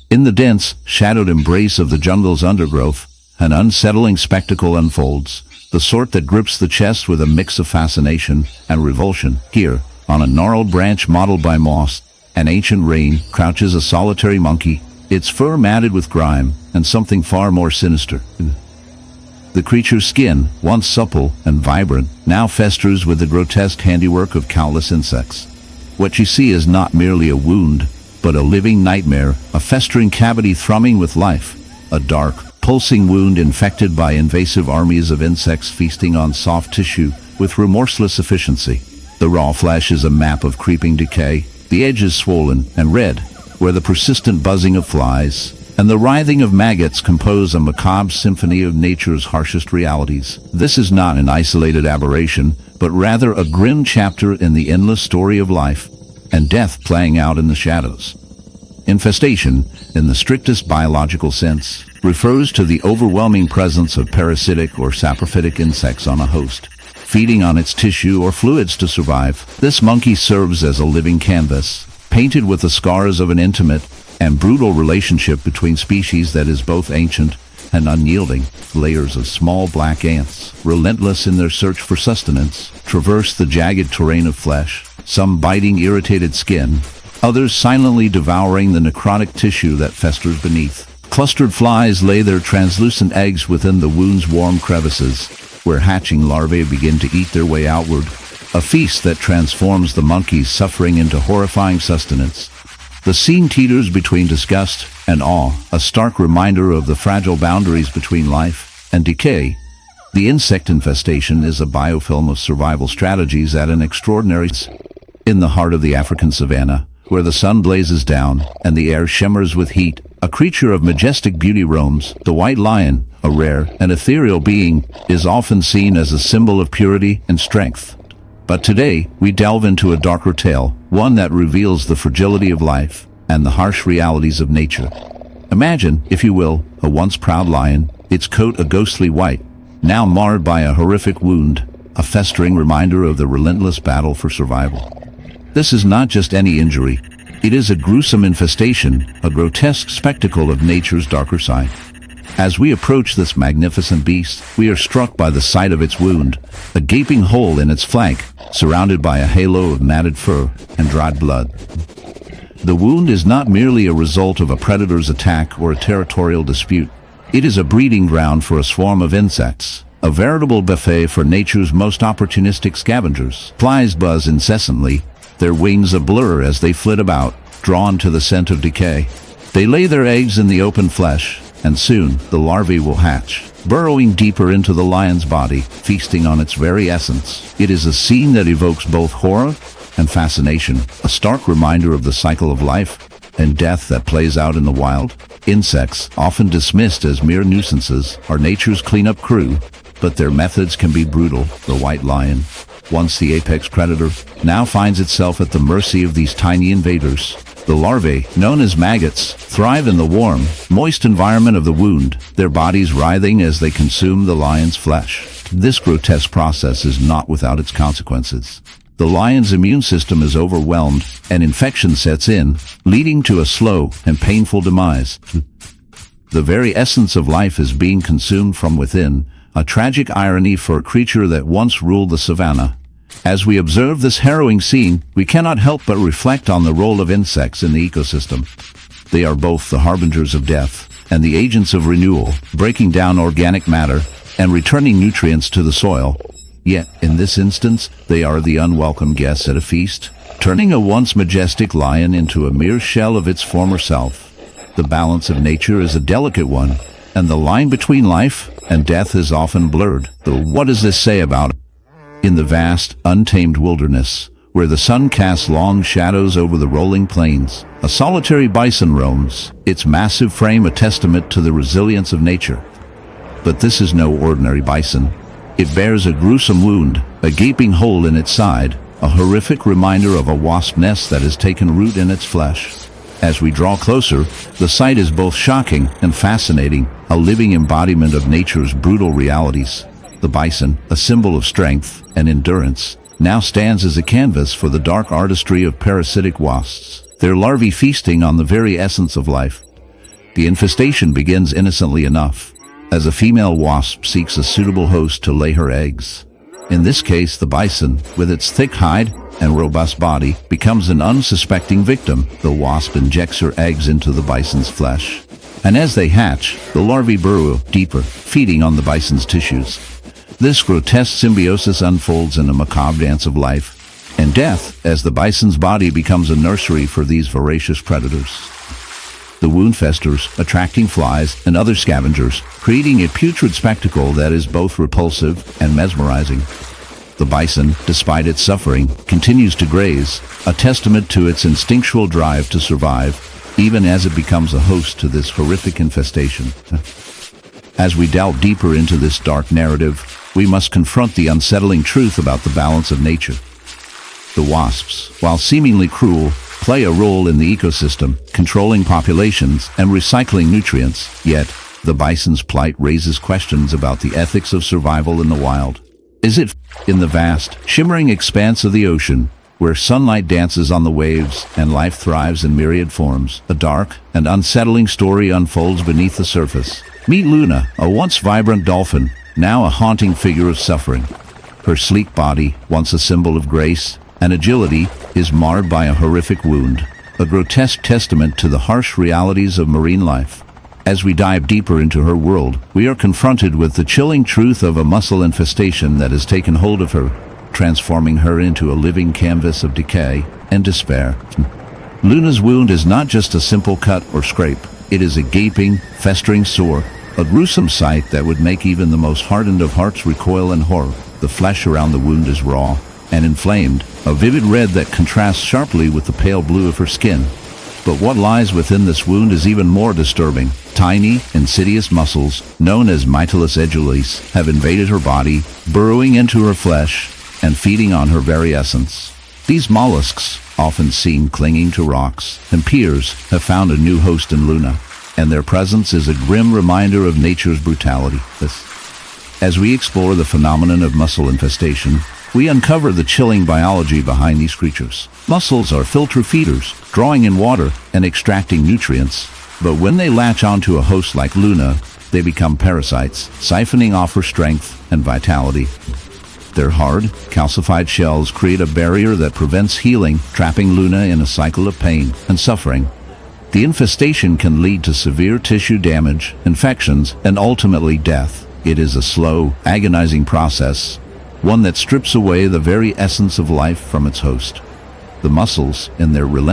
In the dense, shadowed embrace of the jungle's undergrowth, an unsettling spectacle unfolds, the sort that grips the chest with a mix of fascination and revulsion. Here, on a gnarled branch mottled by moss and ancient rain, crouches a solitary monkey, its fur matted with grime and something far more sinister. The creature's skin, once supple and vibrant, now festers with the grotesque handiwork of countless insects. What you see is not merely a wound, but a living nightmare, a festering cavity thrumming with life, a dark, pulsing wound infected by invasive armies of insects feasting on soft tissue with remorseless efficiency. The raw flesh is a map of creeping decay, the edges swollen and red, where the persistent buzzing of flies and the writhing of maggots compose a macabre symphony of nature's harshest realities. This is not an isolated aberration, but rather a grim chapter in the endless story of life and death playing out in the shadows. Infestation, in the strictest biological sense, refers to the overwhelming presence of parasitic or saprophytic insects on a host, feeding on its tissue or fluids to survive. This monkey serves as a living canvas, painted with the scars of an intimate and brutal relationship between species that is both ancient and unyielding. Layers of small black ants, relentless in their search for sustenance, traverse the jagged terrain of flesh, some biting irritated skin, others silently devouring the necrotic tissue that festers beneath. Clustered flies lay their translucent eggs within the wound's warm crevices, where hatching larvae begin to eat their way outward, a feast that transforms the monkey's suffering into horrifying sustenance. The scene teeters between disgust and awe, a stark reminder of the fragile boundaries between life and decay. The insect infestation is a biofilm of survival strategies at an extraordinary scale. In the heart of the African savanna, where the sun blazes down and the air shimmers with heat, a creature of majestic beauty roams. The white lion, a rare and ethereal being, is often seen as a symbol of purity and strength. But today, we delve into a darker tale, one that reveals the fragility of life and the harsh realities of nature. Imagine, if you will, a once proud lion, its coat a ghostly white, now marred by a horrific wound, a festering reminder of the relentless battle for survival. This is not just any injury. It is a gruesome infestation, a grotesque spectacle of nature's darker side. As we approach this magnificent beast, we are struck by the sight of its wound, a gaping hole in its flank, surrounded by a halo of matted fur and dried blood. The wound is not merely a result of a predator's attack or a territorial dispute. It is a breeding ground for a swarm of insects, a veritable buffet for nature's most opportunistic scavengers. Flies buzz incessantly, their wings a blur as they flit about, drawn to the scent of decay. They lay their eggs in the open flesh, and soon the larvae will hatch, burrowing deeper into the lion's body, feasting on its very essence. It is a scene that evokes both horror and fascination, a stark reminder of the cycle of life and death that plays out in the wild. Insects, often dismissed as mere nuisances, are nature's cleanup crew, but their methods can be brutal. The white lion, once the apex predator, now finds itself at the mercy of these tiny invaders. The larvae, known as maggots, thrive in the warm, moist environment of the wound, their bodies writhing as they consume the lion's flesh. This grotesque process is not without its consequences. The lion's immune system is overwhelmed, and infection sets in, leading to a slow and painful demise. The very essence of life is being consumed from within, a tragic irony for a creature that once ruled the savanna. As we observe this harrowing scene, we cannot help but reflect on the role of insects in the ecosystem. They are both the harbingers of death and the agents of renewal, breaking down organic matter and returning nutrients to the soil. Yet, in this instance, they are the unwelcome guests at a feast, turning a once majestic lion into a mere shell of its former self. The balance of nature is a delicate one, and the line between life and death is often blurred. Though what does this say about it? In the vast, untamed wilderness, where the sun casts long shadows over the rolling plains, a solitary bison roams, its massive frame a testament to the resilience of nature. But this is no ordinary bison. It bears a gruesome wound, a gaping hole in its side, a horrific reminder of a wasp nest that has taken root in its flesh. As we draw closer, the sight is both shocking and fascinating, a living embodiment of nature's brutal realities. The bison, a symbol of strength and endurance, now stands as a canvas for the dark artistry of parasitic wasps, their larvae feasting on the very essence of life. The infestation begins innocently enough, as a female wasp seeks a suitable host to lay her eggs. In this case, the bison, with its thick hide and robust body, becomes an unsuspecting victim. The wasp injects her eggs into the bison's flesh, and as they hatch, the larvae burrow deeper, feeding on the bison's tissues. This grotesque symbiosis unfolds in a macabre dance of life and death as the bison's body becomes a nursery for these voracious predators. The wound festers, attracting flies and other scavengers, creating a putrid spectacle that is both repulsive and mesmerizing. The bison, despite its suffering, continues to graze, a testament to its instinctual drive to survive, even as it becomes a host to this horrific infestation. As we delve deeper into this dark narrative, we must confront the unsettling truth about the balance of nature. The wasps, while seemingly cruel, play a role in the ecosystem, controlling populations and recycling nutrients. Yet, the bison's plight raises questions about the ethics of survival in the wild. Is it in the vast, shimmering expanse of the ocean, where sunlight dances on the waves and life thrives in myriad forms, a dark and unsettling story unfolds beneath the surface? Meet Luna, a once vibrant dolphin, now a haunting figure of suffering. Her sleek body, once a symbol of grace and agility, is marred by a horrific wound, a grotesque testament to the harsh realities of marine life. As we dive deeper into her world, we are confronted with the chilling truth of a mussel infestation that has taken hold of her, transforming her into a living canvas of decay and despair. Luna's wound is not just a simple cut or scrape. It is a gaping, festering sore, a gruesome sight that would make even the most hardened of hearts recoil in horror. The flesh around the wound is raw and inflamed, a vivid red that contrasts sharply with the pale blue of her skin. But what lies within this wound is even more disturbing. Tiny, insidious mussels, known as Mytilus edulis, have invaded her body, burrowing into her flesh and feeding on her very essence. These mollusks, often seen clinging to rocks and piers, have found a new host in Luna, and their presence is a grim reminder of nature's brutality. As we explore the phenomenon of mussel infestation, we uncover the chilling biology behind these creatures. Mussels are filter feeders, drawing in water and extracting nutrients. But when they latch onto a host like Luna, they become parasites, siphoning off her strength and vitality. Their hard, calcified shells create a barrier that prevents healing, trapping Luna in a cycle of pain and suffering. The infestation can lead to severe tissue damage, infections, and ultimately death. It is a slow, agonizing process, one that strips away the very essence of life from its host. The mussels, in their relentless